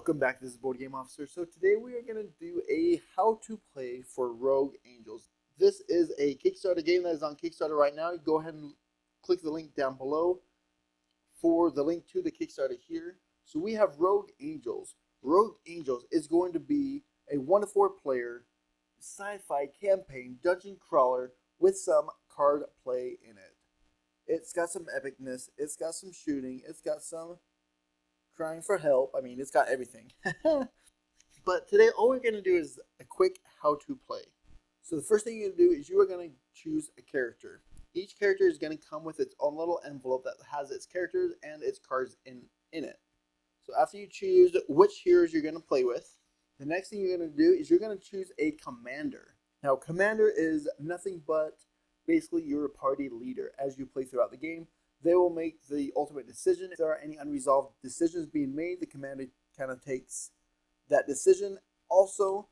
Welcome back, this is Board Game Officer. So today we are going to do a how to play for Rogue Angels. This is a Kickstarter game that is on Kickstarter right now. Go ahead and click the link down below for the link to the Kickstarter here. So we have Rogue Angels. Rogue Angels is going to be a 1 to 4 player sci-fi campaign dungeon crawler with some card play in it. It's got some epicness, it's got some shooting, it's got some crying for help. I mean, it's got everything. But today, all we're going to do is a quick how to play. So the first thing you're going to do is you are going to choose a character. Each character is going to come with its own little envelope that has its characters and its cards in it. So after you choose which heroes you're going to play with, the next thing you're going to do is you're going to choose a commander. Now, commander is nothing but basically your party leader as you play throughout the game. They will make the ultimate decision. If there are any unresolved decisions being made, the commander kind of takes that decision. Also,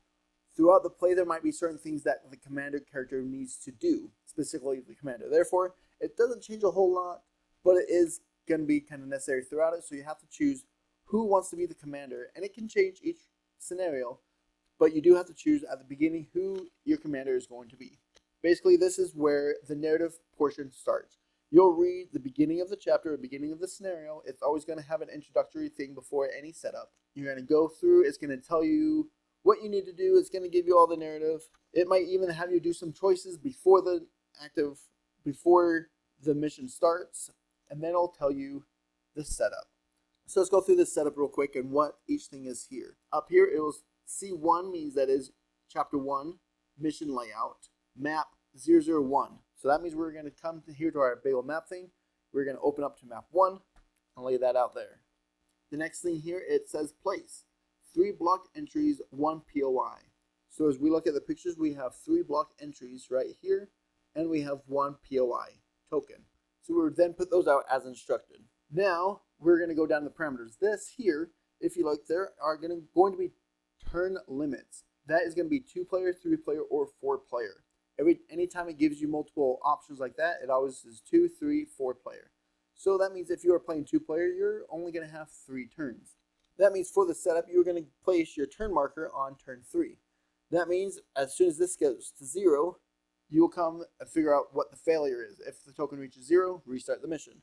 throughout the play, there might be certain things that the commander character needs to do, specifically the commander. Therefore, it doesn't change a whole lot, but it is going to be kind of necessary throughout it. So you have to choose who wants to be the commander, and it can change each scenario, but you do have to choose at the beginning who your commander is going to be. Basically, this is where the narrative portion starts. You'll read the beginning of the chapter, the beginning of the scenario. It's always going to have an introductory thing before any setup. You're going to go through, it's going to tell you what you need to do. It's going to give you all the narrative. It might even have you do some choices before the mission starts, and then it'll tell you the setup. So let's go through this setup real quick and what each thing is here. Up here, it will C1 means that is chapter 1, mission layout, map 001. So that means we're going to come here to our big old map thing. We're going to open up to map 1 and lay that out there. The next thing here, it says place. 3 block entries, 1 POI. So as we look at the pictures, we have 3 block entries right here, and we have 1 POI token. So we'll then put those out as instructed. Now, we're going to go down the parameters. This here, if you look, there are going to be turn limits. That is going to be 2 player, 3 player, or 4 player. Anytime it gives you multiple options like that, it always is 2, 3, 4 player. So that means if you are playing 2 player, you're only going to have 3 turns. That means for the setup, you're going to place your turn marker on turn 3. That means as soon as this goes to 0, you will come and figure out what the failure is. If the token reaches 0, restart the mission.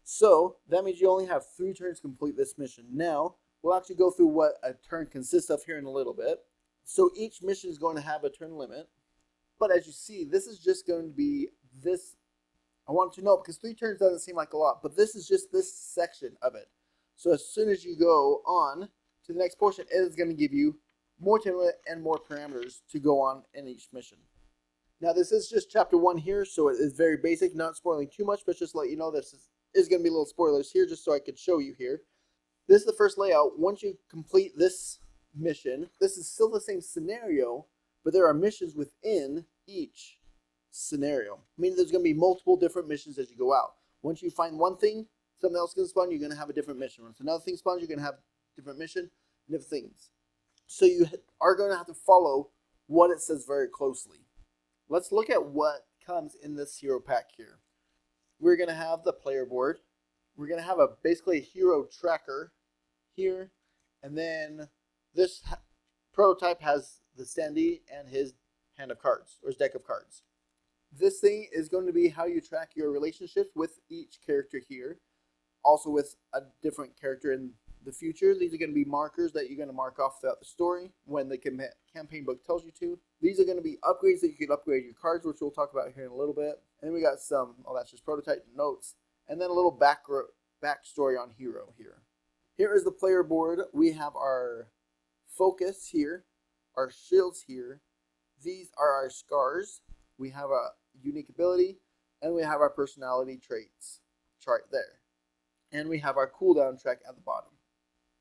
So that means you only have 3 turns to complete this mission. Now, we'll actually go through what a turn consists of here in a little bit. So each mission is going to have a turn limit. But as you see, this is just going to be this. I want to know because 3 turns doesn't seem like a lot, but this is just this section of it. So as soon as you go on to the next portion, it is going to give you more turn limit and more parameters to go on in each mission. Now this is just chapter 1 here, so it is very basic, not spoiling too much, but just to let you know this is going to be little spoilers here just so I could show you here. This is the first layout. Once you complete this mission, this is still the same scenario, but there are missions within each scenario. Meaning there's going to be multiple different missions as you go out. Once you find one thing, something else is going to spawn, you're going to have a different mission. Once another thing spawns, you're going to have a different mission, different things. So you are going to have to follow what it says very closely. Let's look at what comes in this hero pack here. We're going to have the player board. We're going to have basically a hero tracker here. And then this prototype has the standee and his hand of cards, or his deck of cards. This thing is going to be how you track your relationships with each character here. Also with a different character in the future. These are going to be markers that you're going to mark off throughout the story when the campaign book tells you to. These are going to be upgrades that you can upgrade your cards, which we'll talk about here in a little bit. And then we got some, that's just prototype notes. And then a little backstory on hero here. Here is the player board. We have our focus here, our shields here. These are our scars. We have a unique ability, and we have our personality traits chart there. And we have our cooldown track at the bottom.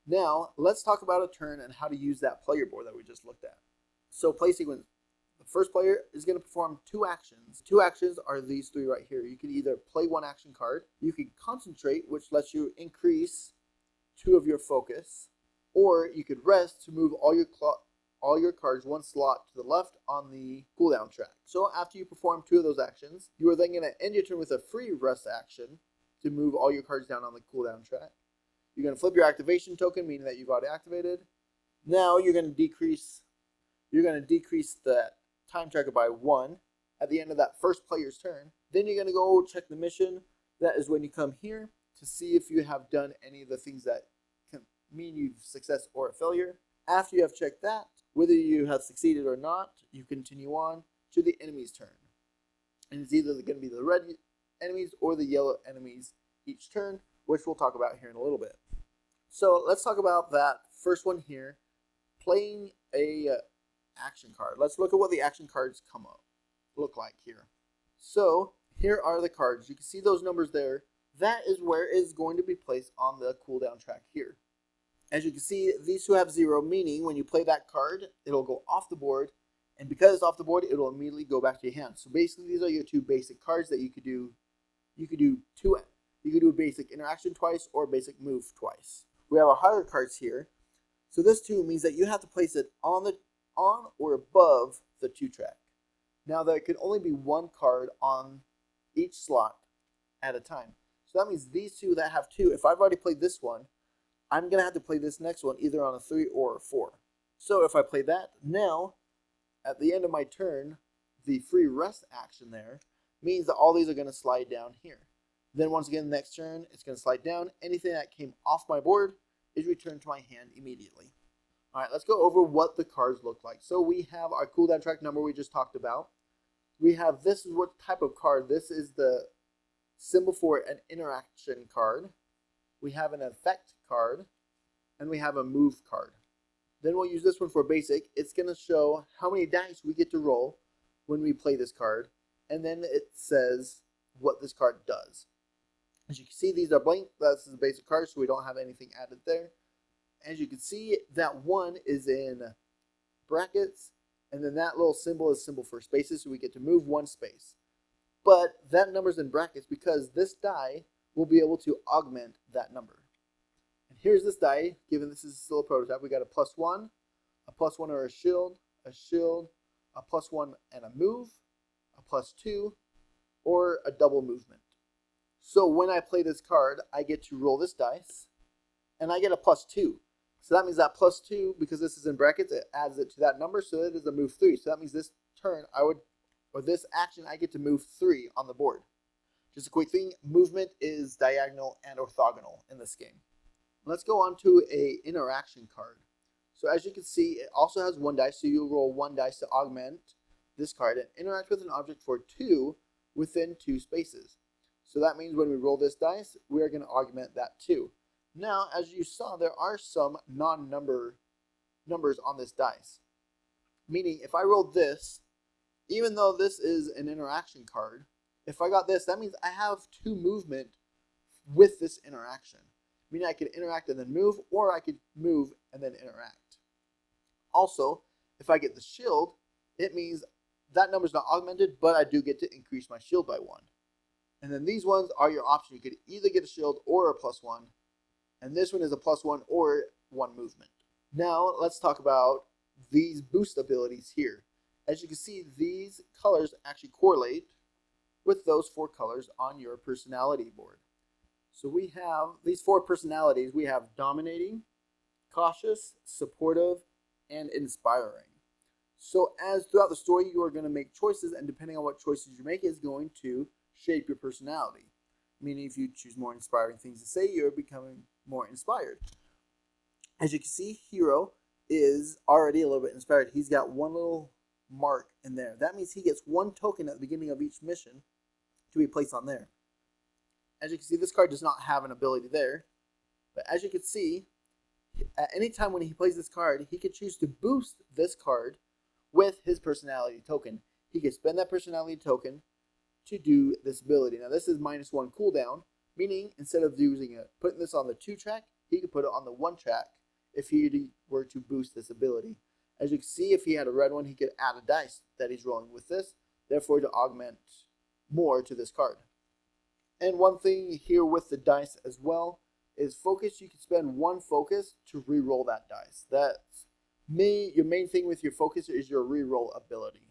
Now, let's talk about a turn and how to use that player board that we just looked at. So play sequence. The first player is going to perform 2 actions. 2 actions are these 3 right here. You can either play 1 action card, you can concentrate, which lets you increase 2 of your focus, or you could rest to move all your cards 1 slot to the left on the cooldown track. So after you perform 2 of those actions, you are then going to end your turn with a free rest action to move all your cards down on the cooldown track. You're going to flip your activation token, meaning that you've already activated, Now you're going to decrease that time tracker by 1 at the end of that first player's turn. Then you're going to go check the mission. That is when you come here to see if you have done any of the things that can mean you've success or a failure. After you have checked that, whether you have succeeded or not, you continue on to the enemy's turn. And it's either going to be the red enemies or the yellow enemies each turn, which we'll talk about here in a little bit. So let's talk about that first one here, playing a action card. Let's look at what the action cards look like here. So here are the cards. You can see those numbers there. That is where it is going to be placed on the cooldown track here. As you can see, these two have 0, meaning when you play that card, it'll go off the board, and because it's off the board, it'll immediately go back to your hand. So basically, these are your two basic cards that you could do. You could do a basic interaction twice or a basic move twice. We have our higher cards here. So this 2 means that you have to place it on or above the 2 track. Now there can only be 1 card on each slot at a time. So that means these 2 that have 2, if I've already played this one, I'm going to have to play this next one either on a 3 or a 4. So if I play that, now at the end of my turn, the free rest action there means that all these are going to slide down here. Then once again, next turn, it's going to slide down. Anything that came off my board is returned to my hand immediately. All right, let's go over what the cards look like. So we have our cooldown track number we just talked about. We have, this is what type of card. This is the symbol for an interaction card. We have an effect card, and we have a move card. Then we'll use this one for basic. It's going to show how many dice we get to roll when we play this card, and then it says what this card does. As you can see, these are blank. That's the basic card, so we don't have anything added there. As you can see, that 1 is in brackets, and then that little symbol is symbol for spaces, so we get to move 1 space. But that number's in brackets because this die will be able to augment that number. And here's this die, given this is still a prototype. We got a +1, a +1 or a shield, a +1 and a move, a +2, or a double movement. So when I play this card, I get to roll this dice, and I get a +2. So that means that +2, because this is in brackets, it adds it to that number, so it is a move 3. So that means this turn, this action, I get to move 3 on the board. Just a quick thing, movement is diagonal and orthogonal in this game. Let's go on to a interaction card. So as you can see, it also has 1 dice, so you'll roll 1 dice to augment this card and interact with an object for 2 within 2 spaces. So that means when we roll this dice, we are going to augment that 2. Now, as you saw, there are some non-number numbers on this dice. Meaning, if I rolled this, even though this is an interaction card, if I got this, that means I have 2 movement with this interaction. Meaning I could interact and then move, or I could move and then interact. Also, if I get the shield, it means that number's not augmented, but I do get to increase my shield by 1. And then these ones are your option. You could either get a shield or a +1. And this one is a +1 or 1 movement. Now, let's talk about these boost abilities here. As you can see, these colors actually correlate with those 4 colors on your personality board. So we have these 4 personalities. We have dominating, cautious, supportive, and inspiring. So as throughout the story, you are going to make choices, and depending on what choices you make is going to shape your personality. Meaning if you choose more inspiring things to say, you're becoming more inspired. As you can see, Hero is already a little bit inspired. He's got 1 little mark in there. That means he gets 1 token at the beginning of each mission to be placed on there. As you can see, this card does not have an ability there. But as you can see, at any time when he plays this card, he can choose to boost this card with his personality token. He can spend that personality token to do this ability. Now this is -1 cooldown, meaning instead of putting this on the 2 track, he could put it on the 1 track if he were to boost this ability. As you can see, if he had a red one, he could add a dice that he's rolling with this, therefore to augment more to this card. And one thing here with the dice as well is focus. You can spend 1 focus to re-roll that dice. Your main thing with your focus is your re-roll ability.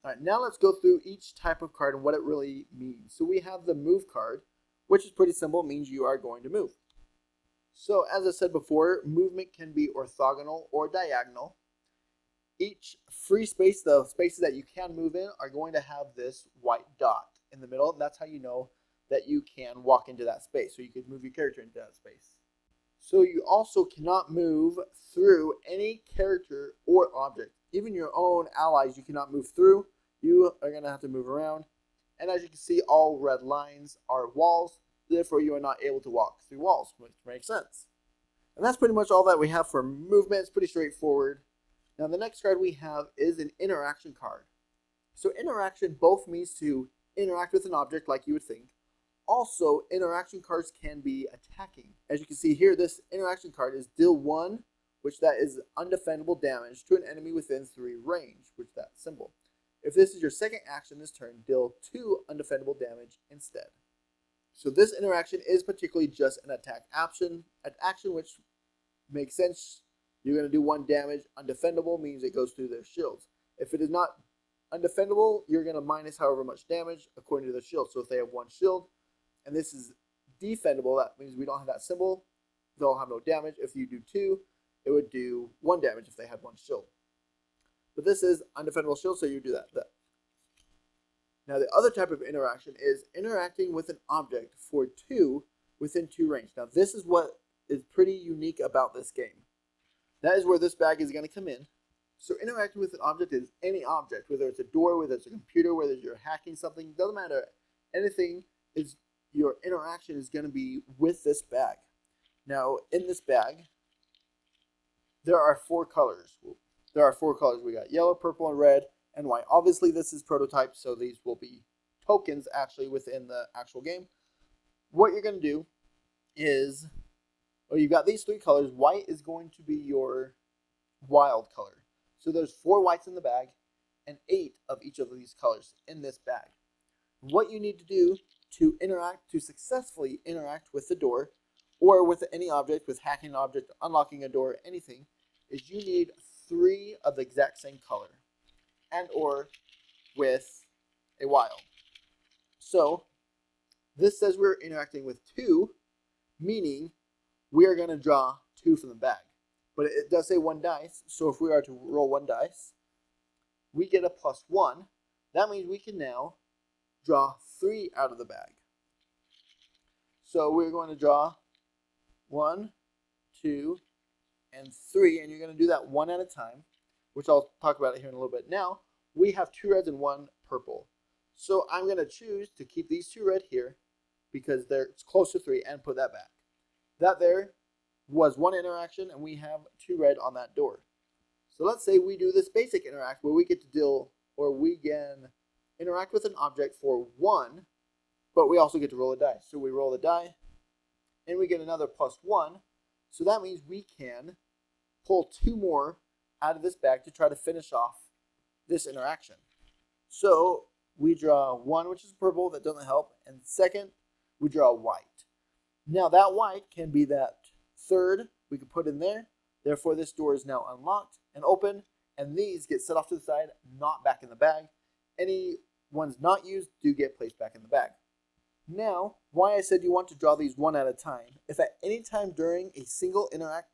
All right, now let's go through each type of card and what it really means. So we have the move card, which is pretty simple. It means you are going to move. So as I said before, movement can be orthogonal or diagonal. Each free space, the spaces that you can move in, are going to have this white dot in the middle. And that's how you know that you can walk into that space. So you could move your character into that space. So you also cannot move through any character or object. Even your own allies you cannot move through. You are going to have to move around. And as you can see, all red lines are walls. Therefore, you are not able to walk through walls, which makes sense. And that's pretty much all that we have for movement. It's pretty straightforward. Now, the next card we have is an interaction card. So interaction both means to interact with an object like you would think. Also, interaction cards can be attacking. As you can see here, this interaction card is deal 1, which that is undefendable damage to an enemy within 3 range, which that symbol. If this is your second action this turn, deal 2 undefendable damage instead. So this interaction is particularly just an attack action, which makes sense. You're going to do 1 damage. Undefendable means it goes through their shields. If it is not undefendable, you're going to minus however much damage according to the shield. So if they have 1 shield, and this is defendable, that means we don't have that symbol, they'll have no damage. If you do 2, it would do 1 damage if they had 1 shield. But this is undefendable shield, so you do that. Now the other type of interaction is interacting with an object for 2 within 2 range. Now this is what is pretty unique about this game. That is where this bag is going to come in. So interacting with an object is any object, whether it's a door, whether it's a computer, whether you're hacking something, doesn't matter. Anything is your interaction is going to be with this bag. Now in this bag, there are 4 colors. There are 4 colors. We got yellow, purple, and red, and white. Obviously this is prototype, so these will be tokens actually within the actual game. What you're going to do is, well, you've got these 3 colors. White is going to be your wild color. So there's 4 whites in the bag and 8 of each of these colors in this bag. What you need to do to successfully interact with the door or with any object, with hacking an object, unlocking a door, anything, is you need 3 of the exact same color and or with a wild. So this says we're interacting with 2, meaning we are going to draw 2 from the bag. But it does say 1 dice, so if we are to roll 1 dice, we get a +1. That means we can now draw 3 out of the bag. So we're going to draw 1, 2, and 3, and you're going to do that 1 at a time, which I'll talk about it here in a little bit. Now, we have 2 reds and 1 purple. So I'm going to choose to keep these 2 red here because they're close to 3 and put that back. That there was 1 interaction, and we have 2 red on that door. So let's say we do this basic interact where we get to deal, or we can interact with an object for 1, but we also get to roll a die. So we roll the die, and we get another +1. So that means we can pull 2 more out of this bag to try to finish off this interaction. So we draw 1, which is purple, that doesn't help, and second, we draw white. Now that white can be that 3rd we can put in there. Therefore, this door is now unlocked and open, and these get set off to the side, not back in the bag. Any ones not used do get placed back in the bag. Now, why I said you want to draw these 1 at a time, if at any time during a single interact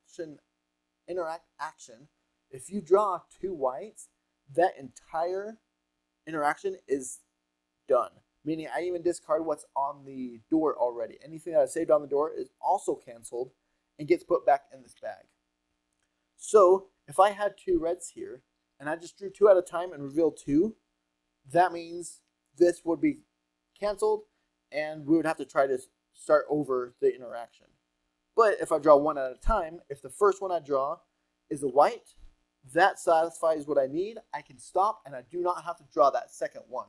action, if you draw 2 whites, that entire interaction is done. Meaning I even discard what's on the door already. Anything that I saved on the door is also canceled and gets put back in this bag. So if I had 2 reds here and I just drew 2 at a time and revealed 2, that means this would be canceled and we would have to try to start over the interaction. But if I draw 1 at a time, if the first one I draw is a white, that satisfies what I need. I can stop and I do not have to draw that second one.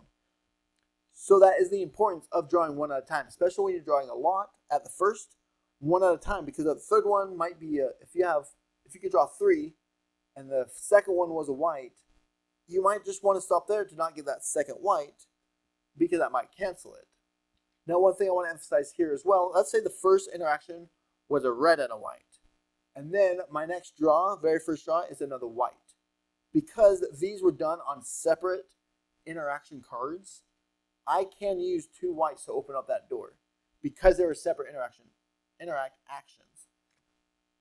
So that is the importance of drawing 1 at a time, especially when you're drawing a lot at the first, 1 at a time, because the third one might be if you could draw 3 and the second one was a white, you might just want to stop there to not get that second white because that might cancel it. Now, one thing I want to emphasize here as well, let's say the first interaction was a red and a white. And then my next draw, very first draw, is another white. Because these were done on separate interaction cards, I can use 2 whites to open up that door because they were separate interact actions.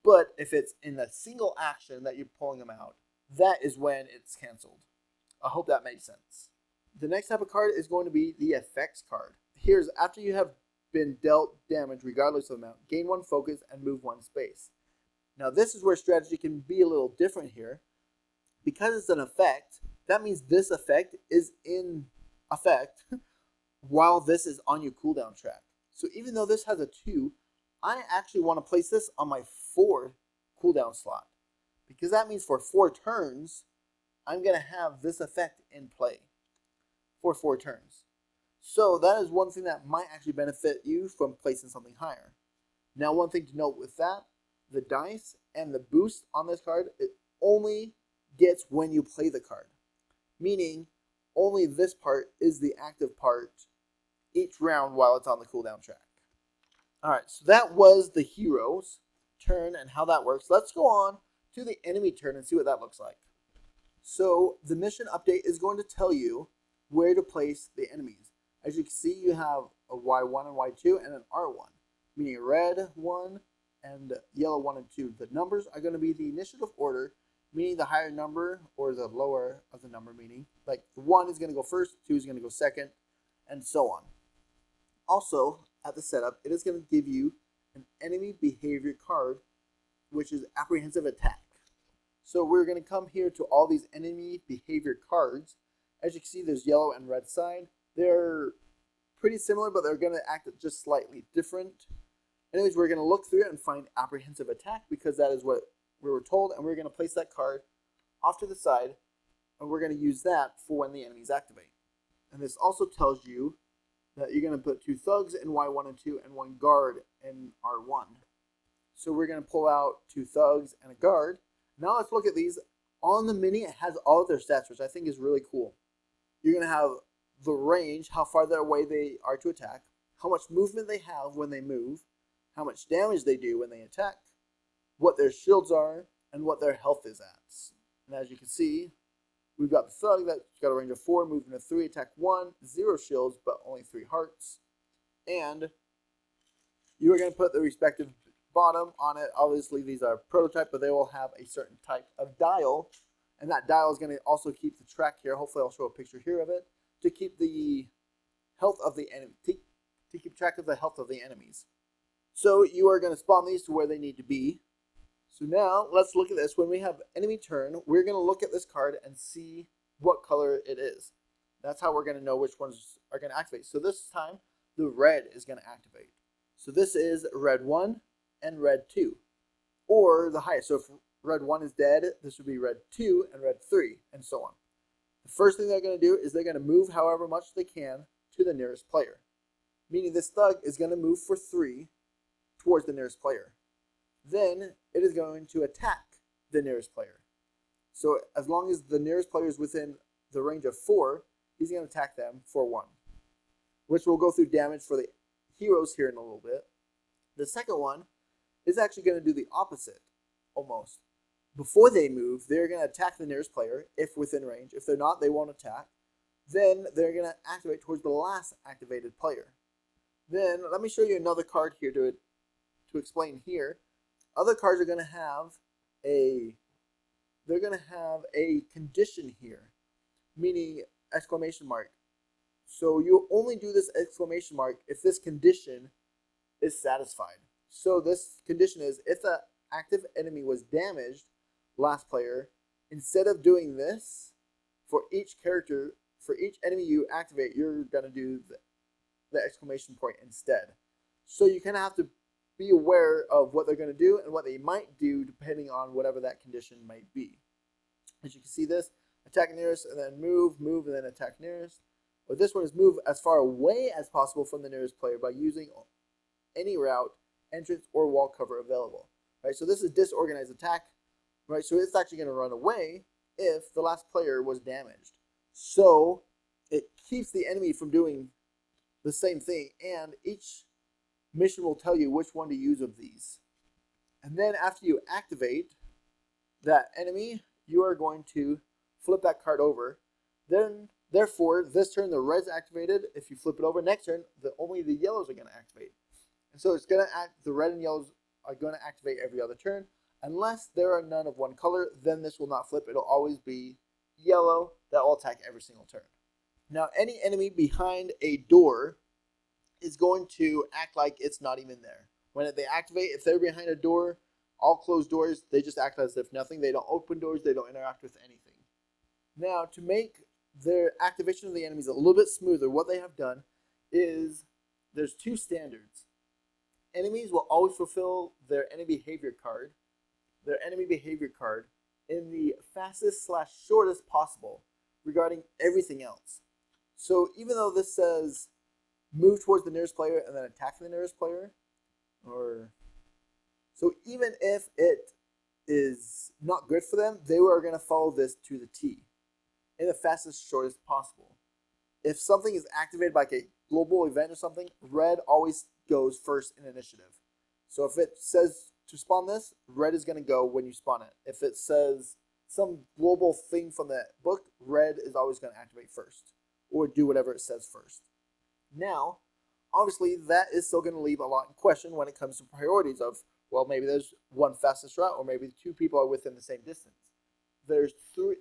But if it's in a single action that you're pulling them out, that is when it's canceled. I hope that made sense. The next type of card is going to be the effects card. Here's after you have been dealt damage regardless of amount, gain 1 focus and move 1 space. Now this is where strategy can be a little different here. Because it's an effect, that means this effect is in effect while this is on your cooldown track. So even though this has a 2, I actually want to place this on my 4 cooldown slot. Because that means for 4 turns, I'm going to have this effect in play for 4 turns. So that is one thing that might actually benefit you from placing something higher. Now one thing to note with that, the dice and the boost on this card, it only gets when you play the card. Meaning, only this part is the active part each round while it's on the cooldown track. Alright, so that was the hero's turn and how that works. Let's go on to the enemy turn and see what that looks like. So, the mission update is going to tell you where to place the enemies. As you can see, you have a Y1 and Y2 and an R1, meaning red 1 and yellow 1 and 2. The numbers are going to be the initiative order, meaning the higher number or the lower of the number, meaning like 1 is going to go first, 2 is going to go second, and so on. Also, at the setup, it is going to give you an enemy behavior card, which is apprehensive attack. So we're going to come here to all these enemy behavior cards. As you can see, there's yellow and red side. They're pretty similar, but they're going to act just slightly different. Anyways, we're going to look through it and find apprehensive attack because that is what we were told, and we're going to place that card off to the side, and we're going to use that for when the enemies activate. And this also tells you that you're going to put 2 thugs in Y1 and 2 and 1 guard in R1. So we're going to pull out 2 thugs and a guard. Now let's look at these. On the mini, it has all of their stats, which I think is really cool. You're going to have the range, how far away they are to attack, how much movement they have when they move, how much damage they do when they attack, what their shields are, and what their health is at. And as you can see, we've got the thug that's got a range of 4, movement of 3, attack 1, 0 shields, but only 3 hearts. And you are going to put the respective bottom on it. Obviously, these are prototype, but they will have a certain type of dial. And that dial is going to also keep the track here. Hopefully, I'll show a picture here of it to keep the health of the enemy, to keep track of the health of the enemies. So you are going to spawn these to where they need to be. So now let's look at this. When we have enemy turn, we're going to look at this card and see what color it is. That's how we're going to know which ones are going to activate. So this time, the red is going to activate. So this is red 1 and red 2, or the highest. So if red 1 is dead, this would be red 2 and red 3, and so on. The first thing they're going to do is they're going to move however much they can to the nearest player. Meaning this thug is going to move for 3 towards the nearest player. Then it is going to attack the nearest player. So as long as the nearest player is within the range of 4, he's going to attack them for 1. Which we'll go through damage for the heroes here in a little bit. The second one is actually going to do the opposite, almost. Before they move, they're going to attack the nearest player, if within range. If they're not, they won't attack. Then they're going to activate towards the last activated player. Then, let me show you another card here to explain here. Other cards are going to have a condition here, meaning exclamation mark. So you only do this exclamation mark if this condition is satisfied. So this condition is if the active enemy was damaged, last player, instead of doing this, for each character, for each enemy you activate, you're going to do the exclamation point instead. So you kind of have to be aware of what they're going to do and what they might do depending on whatever that condition might be. As you can see this, attack nearest and then move, and then attack nearest. But this one is move as far away as possible from the nearest player by using any route, entrance, or wall cover available. Right, so this is disorganized attack. Right, so it's actually going to run away if the last player was damaged. So it keeps the enemy from doing the same thing, and each mission will tell you which one to use of these. And then after you activate that enemy, you are going to flip that card over. Then, therefore, this turn the red's activated. If you flip it over, next turn, only the yellows are going to activate. And so it's going to act, the red and yellows are going to activate every other turn. Unless there are none of one color, then this will not flip. It'll always be yellow that will attack every single turn. Now, any enemy behind a door is going to act like it's not even there. When they activate, if they're behind a door, all closed doors, they just act as if nothing. They don't open doors. They don't interact with anything. Now, to make their activation of the enemies a little bit smoother, what they have done is there's two standards. Enemies will always fulfill their enemy behavior card in the fastest / shortest possible regarding everything else. So even though this says move towards the nearest player and then attack the nearest player, so even if it is not good for them, they are going to follow this to the T in the fastest, shortest possible. If something is activated by a global event or something, red always goes first in initiative. So if it says to spawn this, red is going to go when you spawn it. If it says some global thing from the book, red is always going to activate first or do whatever it says first. Now, obviously, that is still going to leave a lot in question when it comes to priorities of, well, maybe there's one fastest route or maybe two people are within the same distance. There's two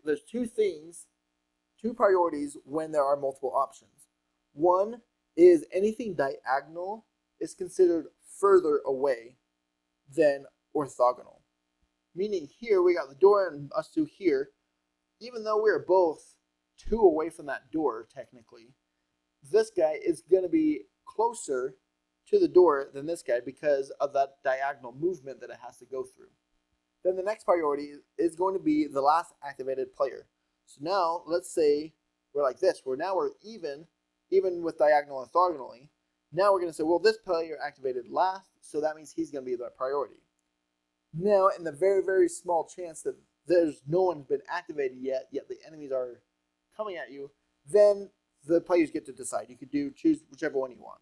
priorities when there are multiple options. One is anything diagonal is considered further away than orthogonal. Meaning here we got the door and us two here. Even though we're both two away from that door, technically, this guy is going to be closer to the door than this guy because of that diagonal movement that it has to go through. Then the next priority is going to be the last activated player. So now, let's say we're like this, where now we're even with diagonal and orthogonally. Now we're going to say, well, this player activated last, so that means he's going to be the priority. Now, in the very, very small chance that there's no one been activated yet the enemies are coming at you, then the players get to decide. You could choose whichever one you want.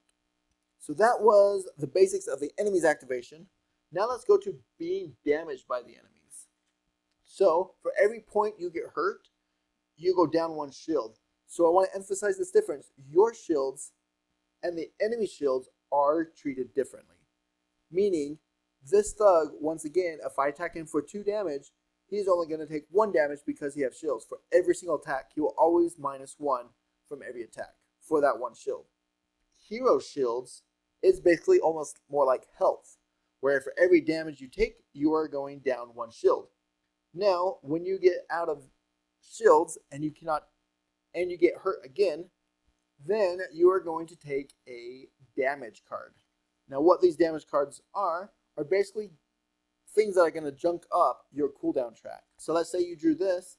So that was the basics of the enemy's activation. Now let's go to being damaged by the enemies. So for every point you get hurt, you go down one shield. So I want to emphasize this difference. Your shields and the enemy shields are treated differently. Meaning, this thug, once again, if I attack him for 2 damage, he's only going to take 1 damage because he has shields. For every single attack, he will always -1 from every attack for that 1 shield. Hero shields is basically almost more like health, where for every damage you take, you are going down 1 shield. Now, when you get out of shields and you get hurt again, then you are going to take a damage card. Now, what these damage cards are basically things that are going to junk up your cooldown track. So let's say you drew this.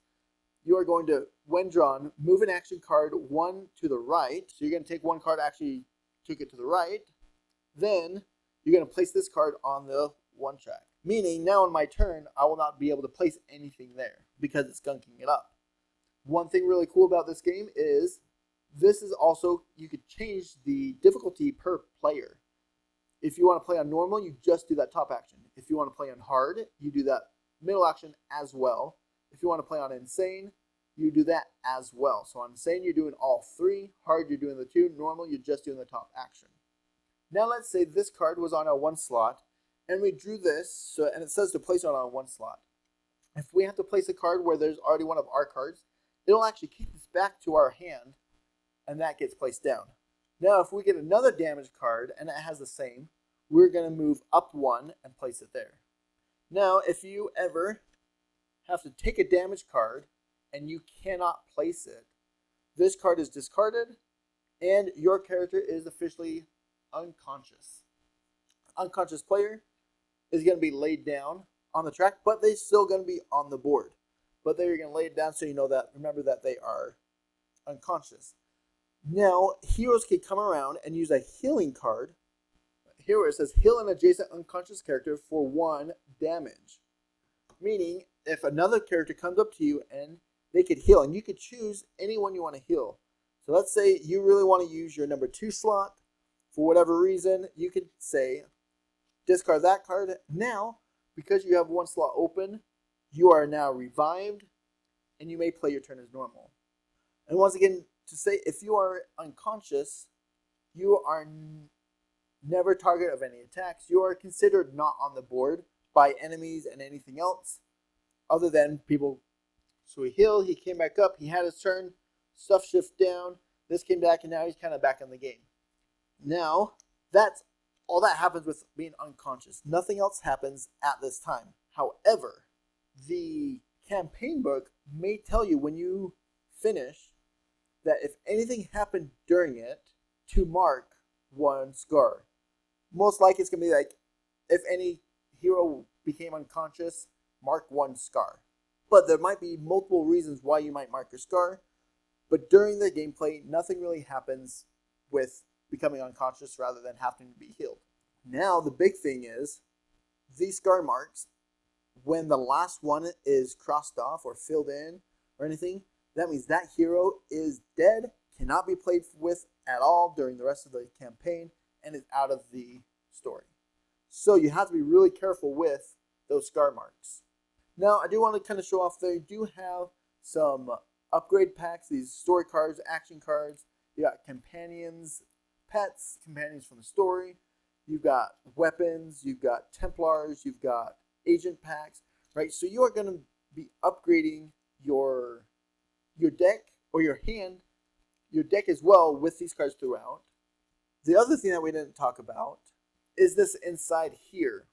You are going to, when drawn, move an action card 1 to the right. So you're going to take 1 card, actually took it to the right. Then you're going to place this card on the 1 track. Meaning now on my turn, I will not be able to place anything there because it's gunking it up. One thing really cool about this game is this is also, you could change the difficulty per player. If you want to play on normal, you just do that top action. If you want to play on hard, you do that middle action as well. If you want to play on insane, you do that as well. So on insane, you're doing all 3. Hard, you're doing the 2. Normal, you're just doing the top action. Now let's say this card was on our 1 slot, and we drew this, and it says to place it on 1 slot. If we have to place a card where there's already one of our cards, it'll actually kick this back to our hand, and that gets placed down. Now, if we get another damage card, and it has the same, we're going to move up 1 and place it there. Now, if you ever have to take a damage card, and you cannot place it, this card is discarded, and your character is officially unconscious. Unconscious player is going to be laid down on the track, but they're still going to be on the board. But they're going to lay it down so you know that, remember that they are unconscious. Now, heroes can come around and use a healing card. Here where it says heal an adjacent unconscious character for 1 damage. Meaning, if another character comes up to you and they could heal, and you could choose anyone you want to heal. So let's say you really want to use your number 2 slot. For whatever reason, you could say, discard that card. Now, because you have 1 slot open, you are now revived, and you may play your turn as normal. And once again, to say if you are unconscious, you are never target of any attacks. You are considered not on the board by enemies and anything else other than people. So he healed, he came back up, he had his turn, stuff shift down, this came back, and now he's kind of back in the game. Now, that's all that happens with being unconscious. Nothing else happens at this time. However, the campaign book may tell you when you finish that if anything happened during it, to mark one scar. Most likely it's going to be like, if any hero became unconscious, mark one scar. But there might be multiple reasons why you might mark your scar. But during the gameplay, nothing really happens with becoming unconscious rather than having to be healed. Now, the big thing is, these scar marks, when the last one is crossed off or filled in or anything, that means that hero is dead, cannot be played with at all during the rest of the campaign, and is out of the story. So you have to be really careful with those scar marks. Now, I do want to kind of show off, they do have some upgrade packs, these story cards, action cards. You got companions, pets, companions from the story. You've got weapons, you've got Templars, you've got agent packs, right? So you are going to be upgrading your deck or your deck as well with these cards throughout. The other thing that we didn't talk about is this inside here.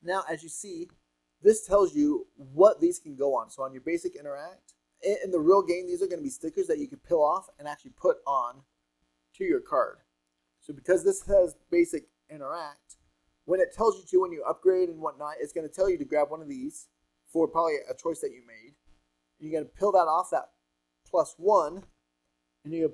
Now, as you see, this tells you what these can go on. So on your basic interact, in the real game, these are going to be stickers that you can peel off and actually put on to your card. So because this has basic interact, when it tells you to, when you upgrade and whatnot, it's going to tell you to grab one of these for probably a choice that you made. You're going to peel that off, that +1, and you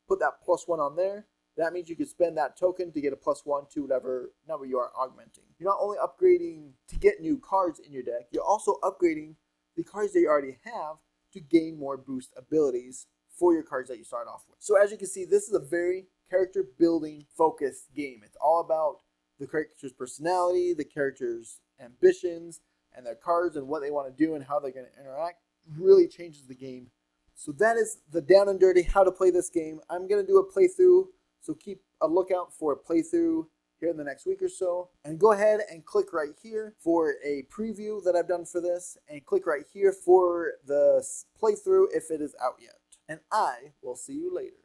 put that +1 on there. That means you can spend that token to get a +1 to whatever number you are augmenting. You're not only upgrading to get new cards in your deck, you're also upgrading the cards that you already have to gain more boost abilities for your cards that you start off with. So as you can see, this is a very character building focused game. It's all about the character's personality, the character's ambitions, and their cards and what they want to do and how they're going to interact. Really changes the game. So that is the down and dirty how to play this game. I'm going to do a playthrough, so keep a lookout for a playthrough here in the next week or so. And go ahead and click right here for a preview that I've done for this, and click right here for the playthrough if it is out yet. And I will see you later.